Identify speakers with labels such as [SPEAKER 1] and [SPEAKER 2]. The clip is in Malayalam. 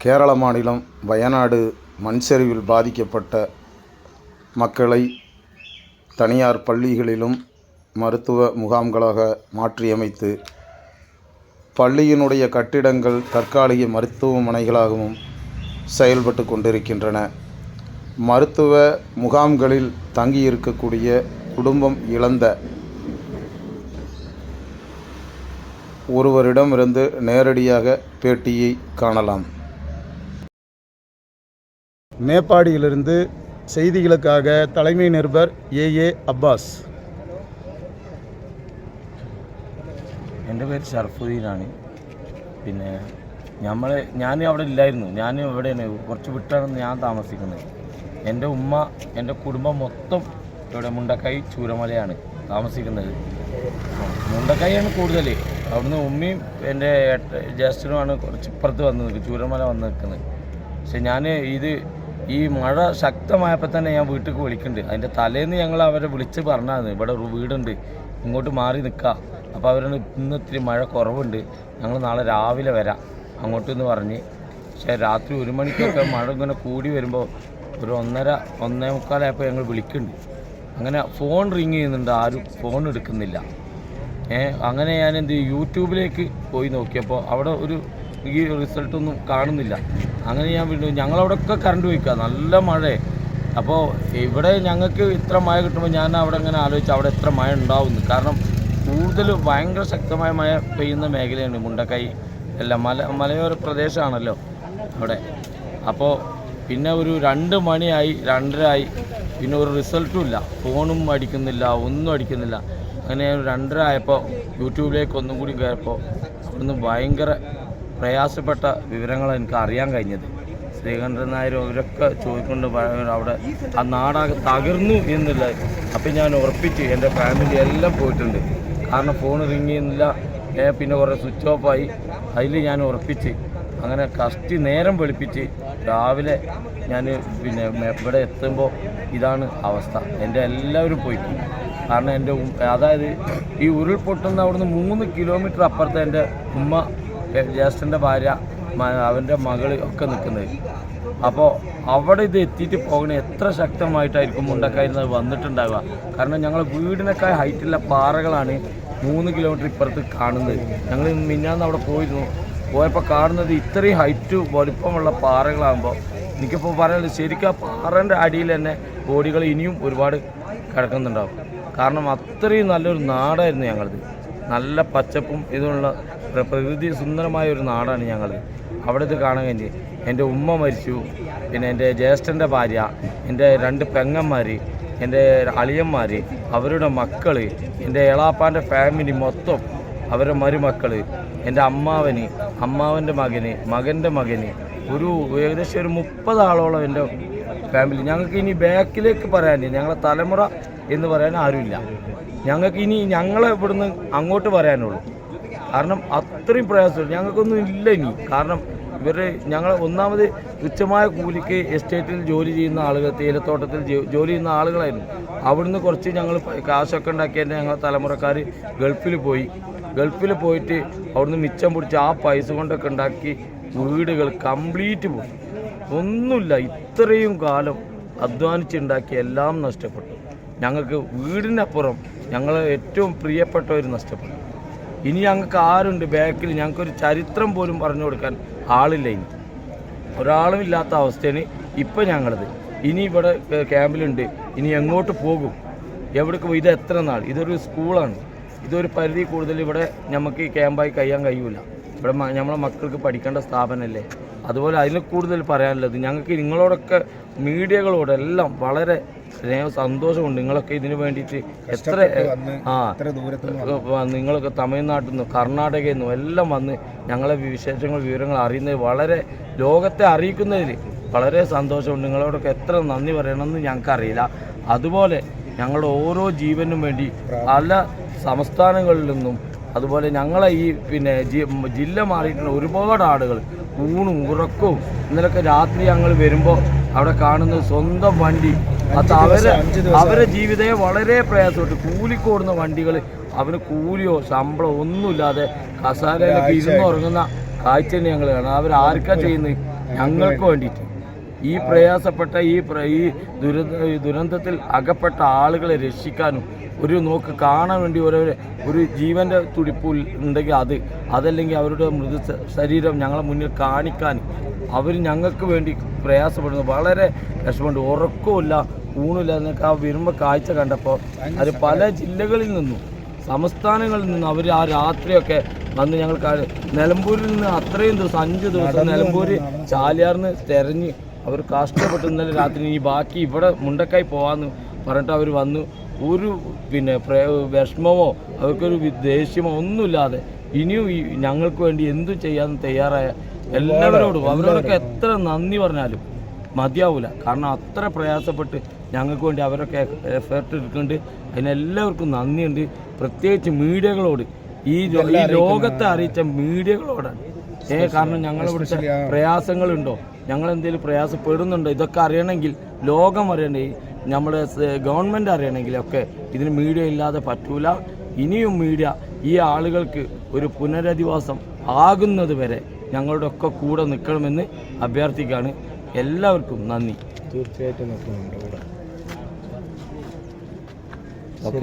[SPEAKER 1] கேரள மாநிலம் வயநாடு மண் சரிவில் பாதிக்கப்பட்ட மக்களை தனியார் பள்ளிகளிலும் மருத்துவ முகாம்களாக மாற்றியமைத்து பள்ளியினுடைய கட்டிடங்கள் தற்காலிக மருத்துவமனைகளாகவும் செயல்பட்டு கொண்டிருக்கின்றன. மருத்துவ முகாம்களில் தங்கியிருக்கக்கூடிய குடும்பம் இழந்த ஒருவரிடமிருந்து நேரடியாக பேட்டியை காணலாம். மேப்பாடியிலிருந்து செய்திகளுக்காக தலைமை நிருபர் ஏ അബ്ബാസ്.
[SPEAKER 2] എൻ്റെ പേര് ഷർഫുദ്ദീനാണ്. പിന്നെ ഞാൻ അവിടെ ഇല്ലായിരുന്നു. ഞാൻ ഇവിടെയാണ്, കുറച്ച് വിട്ടാണ് ഞാൻ താമസിക്കുന്നത്. എൻ്റെ ഉമ്മ, എൻ്റെ കുടുംബം മൊത്തം ഇവിടെ മുണ്ടക്കൈ ചൂരമലയാണ് താമസിക്കുന്നത്. മുണ്ടക്കൈയാണ് കൂടുതൽ. അവിടുന്ന് ഉമ്മയും എൻ്റെ ജ്യേഷ്ഠനുമാണ് കുറച്ച് ഇപ്പുറത്ത് വന്ന് നിൽക്കുന്നത്, ചൂരമല വന്ന് നിൽക്കുന്നത്. പക്ഷെ ഞാൻ ഈ മഴ ശക്തമായപ്പോൾ തന്നെ ഞാൻ വീട്ടിൽ വിളിക്കുന്നുണ്ട്. അതിൻ്റെ തലേന്ന് ഞങ്ങൾ അവരെ വിളിച്ച് പറഞ്ഞാൽ ഇവിടെ വീടുണ്ട്, ഇങ്ങോട്ട് മാറി നിൽക്കുക. അപ്പോൾ അവരാണ് ഇന്ന് ഇത്തിരി മഴ കുറവുണ്ട്, ഞങ്ങൾ നാളെ രാവിലെ വരാം അങ്ങോട്ടെന്ന് പറഞ്ഞ്. പക്ഷേ രാത്രി 1 മണിക്കൊക്കെ മഴ ഇങ്ങനെ കൂടി വരുമ്പോൾ ഒരു 1:30-1:45 ഞങ്ങൾ വിളിക്കുന്നുണ്ട്. അങ്ങനെ ഫോൺ റിങ് ചെയ്യുന്നുണ്ട്, ആരും ഫോൺ എടുക്കുന്നില്ല. അങ്ങനെ ഞാൻ യൂട്യൂബിലേക്ക് പോയി നോക്കിയപ്പോൾ അവിടെ ഈ റിസൾട്ടൊന്നും കാണുന്നില്ല. അങ്ങനെ ഞാൻ വീണ്ടും ഞങ്ങളവിടെയൊക്കെ കറണ്ട് പോയിക്കുക, നല്ല മഴ. അപ്പോൾ ഇവിടെ ഞങ്ങൾക്ക് ഇത്ര മഴ കിട്ടുമ്പോൾ ഞാൻ അവിടെ ഇങ്ങനെ ആലോചിച്ച് അവിടെ എത്ര മഴ ഉണ്ടാവുന്നു. കാരണം കൂടുതൽ ഭയങ്കര ശക്തമായ മഴ പെയ്യുന്ന മേഖലയാണ് മുണ്ടക്കൈ. എല്ലാം മലയോര പ്രദേശമാണല്ലോ അവിടെ. അപ്പോൾ പിന്നെ ഒരു 2 മണിയായി, 2:30 ആയി, പിന്നെ ഒരു റിസൾട്ടും ഇല്ല, ഫോണും അടിക്കുന്നില്ല, ഒന്നും അടിക്കുന്നില്ല. അങ്ങനെ 2:30 ആയപ്പോൾ യൂട്യൂബിലേക്ക് ഒന്നും കൂടി കയറിയപ്പോൾ അവിടുന്ന് ഭയങ്കര പ്രയാസപ്പെട്ട വിവരങ്ങളാണ് എനിക്ക് അറിയാൻ കഴിഞ്ഞത്. ശ്രീകണ്ഠൻ നായർ അവരൊക്കെ ചോദിക്കൊണ്ട് അവിടെ ആ നാടാകെ തകർന്നു എന്നുള്ളത്. അപ്പം ഞാൻ ഉറപ്പിച്ച് എൻ്റെ ഫാമിലി എല്ലാം പോയിട്ടുണ്ട്. കാരണം ഫോൺ റിങ് ചെയ്യുന്നില്ല, പിന്നെ കുറേ സ്വിച്ച് ഓഫായി. അതിൽ ഞാൻ ഉറപ്പിച്ച് അങ്ങനെ കഷ്ടി നേരം വെളുപ്പിച്ച് രാവിലെ ഞാൻ പിന്നെ ഇവിടെ എത്തുമ്പോൾ ഇതാണ് അവസ്ഥ. എൻ്റെ എല്ലാവരും പോയിട്ടുണ്ട്. കാരണം എൻ്റെ അതായത് ഈ ഉരുൾപൊട്ടുന്ന അവിടുന്ന് 3 കിലോമീറ്റർ അപ്പുറത്ത് എൻ്റെ ഉമ്മ, ജ്യേഷ്ഠൻ്റെ ഭാര്യ, അവൻ്റെ മകൾ ഒക്കെ നിൽക്കുന്നത്. അപ്പോൾ അവിടെ ഇത് എത്തിയിട്ട് പോകണേ എത്ര ശക്തമായിട്ടായിരിക്കും മുണ്ടക്കൈയിൽ വന്നിട്ടുണ്ടാവുക. കാരണം ഞങ്ങൾ വീടിനൊക്കെ ഹൈറ്റുള്ള പാറകളാണ് 3 കിലോമീറ്റർ ഇപ്പുറത്ത് കാണുന്നത്. ഞങ്ങൾ മിന്നാന്ന് അവിടെ പോയപ്പോൾ കാണുന്നത് ഇത്രയും ഹൈറ്റ് വലിപ്പമുള്ള പാറകളാകുമ്പോൾ എനിക്കിപ്പോൾ പറയുന്നത് ശരിക്കും ആ പാറൻ്റെ അടിയിൽ തന്നെ ബോഡികൾ ഇനിയും ഒരുപാട് കിടക്കുന്നുണ്ടാവും. കാരണം അത്രയും നല്ലൊരു നാടായിരുന്നു ഞങ്ങളത്. നല്ല പച്ചപ്പും ഇതുള്ള പ്രകൃതി സുന്ദരമായ ഒരു നാടാണ് ഞങ്ങളത്. അവിടെ ഇത് കാണാൻ കഴിഞ്ഞ് എൻ്റെ ഉമ്മ മരിച്ചു, പിന്നെ എൻ്റെ ജ്യേഷ്ഠൻ്റെ ഭാര്യ, എൻ്റെ 2 പെങ്ങന്മാർ, എൻ്റെ അളിയന്മാർ, അവരുടെ മക്കൾ, എൻ്റെ എളാപ്പാൻ്റെ ഫാമിലി മൊത്തം, അവരുടെ മരുമക്കൾ, എൻ്റെ അമ്മാവൻ്റെ മകൻ്റെ മകന്, ഏകദേശം ഒരു 30 ആളോളം എൻ്റെ ഫാമിലി. ഞങ്ങൾക്ക് ഇനി ബാക്കിലേക്ക് പറയാനില്ല, ഞങ്ങളെ തലമുറ എന്ന് പറയാൻ ആരുമില്ല. ഞങ്ങൾക്ക് ഇനി ഞങ്ങളെ ഇവിടുന്ന് അങ്ങോട്ട് പറയാനുള്ളൂ. കാരണം അത്രയും പ്രയാസം ഞങ്ങൾക്കൊന്നും ഇല്ല ഇനി. കാരണം ഞങ്ങൾ ഒന്നാമത് തുച്ഛമായ കൂലിക്ക് എസ്റ്റേറ്റിൽ ജോലി ചെയ്യുന്ന ആളുകൾ, തേയിലത്തോട്ടത്തിൽ ജോലി ചെയ്യുന്ന ആളുകളായിരുന്നു. അവിടുന്ന് കുറച്ച് ഞങ്ങൾ കാശൊക്കെ ഉണ്ടാക്കിയതിൻ്റെ ഞങ്ങൾ തലമുറക്കാർ ഗൾഫിൽ പോയിട്ട് അവിടുന്ന് മിച്ചം പിടിച്ച് ആ പൈസ കൊണ്ടൊക്കെ ഉണ്ടാക്കി വീടുകൾ കംപ്ലീറ്റ് പോയി. ഒന്നുമില്ല. ഇത്രയും കാലം അധ്വാനിച്ചുണ്ടാക്കി എല്ലാം നഷ്ടപ്പെട്ടു. ഞങ്ങൾക്ക് വീടിനപ്പുറം ഞങ്ങൾ ഏറ്റവും പ്രിയപ്പെട്ടവർ നഷ്ടപ്പെട്ടു. ഇനി ഞങ്ങൾക്ക് ആരുണ്ട് ബാക്കിൽ? ഞങ്ങൾക്കൊരു ചരിത്രം പോലും പറഞ്ഞു കൊടുക്കാൻ ആളില്ല. ഇനി ഒരാളും ഇല്ലാത്ത അവസ്ഥയാണ് ഇപ്പം ഞങ്ങളത്. ഇനി ഇവിടെ ക്യാമ്പിലുണ്ട്, ഇനി എങ്ങോട്ട് പോകും, എവിടേക്ക് പോകും? ഇത് എത്ര നാൾ? ഇതൊരു സ്കൂളാണ്, ഇതൊരു പരിധി കൂടുതൽ ഇവിടെ നമുക്ക് ക്യാമ്പായി കഴിയാൻ കഴിയൂല. ഇവിടെ നമ്മളെ മക്കൾക്ക് പഠിക്കേണ്ട സ്ഥാപനമല്ലേ. അതുപോലെ അതിൽ കൂടുതൽ പറയാനുള്ളത് ഞങ്ങൾക്ക് നിങ്ങളോടൊക്കെ മീഡിയകളോടെല്ലാം വളരെ സന്തോഷമുണ്ട്. നിങ്ങളൊക്കെ ഇതിനു വേണ്ടിയിട്ട് എത്ര നിങ്ങളൊക്കെ തമിഴ്നാട്ടിൽ നിന്നും കർണാടകയിൽ നിന്നും എല്ലാം വന്ന് ഞങ്ങളെ വിവരങ്ങൾ അറിയുന്നത് വളരെ ലോകത്തെ അറിയിക്കുന്നതിൽ വളരെ സന്തോഷമുണ്ട്. നിങ്ങളോടൊക്കെ എത്ര നന്ദി പറയണമെന്ന് ഞങ്ങൾക്കറിയില്ല. അതുപോലെ ഞങ്ങളുടെ ഓരോ ജീവനും വേണ്ടി പല സംസ്ഥാനങ്ങളിൽ നിന്നും, അതുപോലെ ഞങ്ങളെ ഈ പിന്നെ ജില്ല മാറിയിട്ടുള്ള ഒരുപാട് ആളുകൾ ഊണും ഉറക്കവും. ഇന്നലൊക്കെ രാത്രി ഞങ്ങൾ വരുമ്പോൾ അവിടെ കാണുന്നത് സ്വന്തം വണ്ടി, അത് അവരെ ജീവിതം വളരെ പ്രയാസപ്പെട്ടു. കൂലിക്കോടുന്ന വണ്ടികൾ, അവന് കൂലിയോ ശമ്പളമോ ഒന്നുമില്ലാതെ കസാലയിലൊക്കെ ഇരുന്നുറങ്ങുന്ന കാഴ്ച തന്നെ ഞങ്ങൾ കാണാം. അവരാർക്കാ ചെയ്യുന്നത്? ഞങ്ങൾക്ക് വേണ്ടിയിട്ട് ഈ പ്രയാസപ്പെട്ട ഈ ദുരന്തത്തിൽ അകപ്പെട്ട ആളുകളെ രക്ഷിക്കാനും ഒരു നോക്ക് കാണാൻ വേണ്ടി ഒരു ജീവൻ്റെ തുടിപ്പ് ഉണ്ടെങ്കിൽ അതല്ലെങ്കിൽ അവരുടെ ശരീരം ഞങ്ങളെ മുന്നിൽ കാണിക്കാൻ അവർ ഞങ്ങൾക്ക് വേണ്ടി പ്രയാസപ്പെടുന്നു. വളരെ വിഷമമുണ്ട്. ഉറക്കമില്ല, ഊണില്ല എന്നൊക്കെ ആ വരുമ്പോൾ കാഴ്ച കണ്ടപ്പോൾ അത് പല ജില്ലകളിൽ നിന്നും സംസ്ഥാനങ്ങളിൽ നിന്ന് അവർ ആ രാത്രിയൊക്കെ വന്ന് ഞങ്ങൾക്ക് നിലമ്പൂരിൽ നിന്ന് അത്രയും ദിവസം 5 ദിവസം നിലമ്പൂർ ചാലിയാറിന് തിരഞ്ഞ് അവർ കഷ്ടപ്പെട്ട് ഇന്നലെ രാത്രി ഈ ബാക്കി ഇവിടെ മുണ്ടക്കായി പോകാമെന്ന് പറഞ്ഞിട്ട് അവർ വന്നു. ഒരു വിഷമമോ അവർക്കൊരു ദേഷ്യമോ ഒന്നുമില്ലാതെ ഇനിയും ഞങ്ങൾക്ക് വേണ്ടി എന്തും ചെയ്യാൻ തയ്യാറായ എല്ലാവരോടും അവരോടൊക്കെ എത്ര നന്ദി പറഞ്ഞാലും മതിയാവില്ല. കാരണം അത്ര പ്രയാസപ്പെട്ട് ഞങ്ങൾക്ക് വേണ്ടി അവരൊക്കെ എഫേർട്ട് എടുക്കുന്നുണ്ട്. അതിനെല്ലാവർക്കും നന്ദിയുണ്ട്. പ്രത്യേകിച്ച് മീഡിയകളോട്, ഈ ലോകത്തെ അറിയിച്ച മീഡിയകളോടാണ്. കാരണം ഞങ്ങളിവിടുത്തെ പ്രയാസങ്ങളുണ്ടോ, ഞങ്ങളെന്തെങ്കിലും പ്രയാസപ്പെടുന്നുണ്ടോ, ഇതൊക്കെ അറിയണമെങ്കിൽ ലോകം അറിയണമെങ്കിൽ നമ്മുടെ ഗവൺമെൻറ് അറിയണമെങ്കിലൊക്കെ ഇതിന് മീഡിയ ഇല്ലാതെ പറ്റൂല. ഇനിയും മീഡിയ ഈ ആളുകൾക്ക് ഒരു പുനരധിവാസം ആകുന്നത് വരെ ഞങ്ങളുടെ ഒക്കെ കൂടെ നിൽക്കണമെന്ന് അഭ്യർത്ഥിക്കുകയാണ്. എല്ലാവർക്കും നന്ദി.
[SPEAKER 3] തീർച്ചയായിട്ടും നിൽക്കുന്നുണ്ട്.
[SPEAKER 2] ഓക്കെ.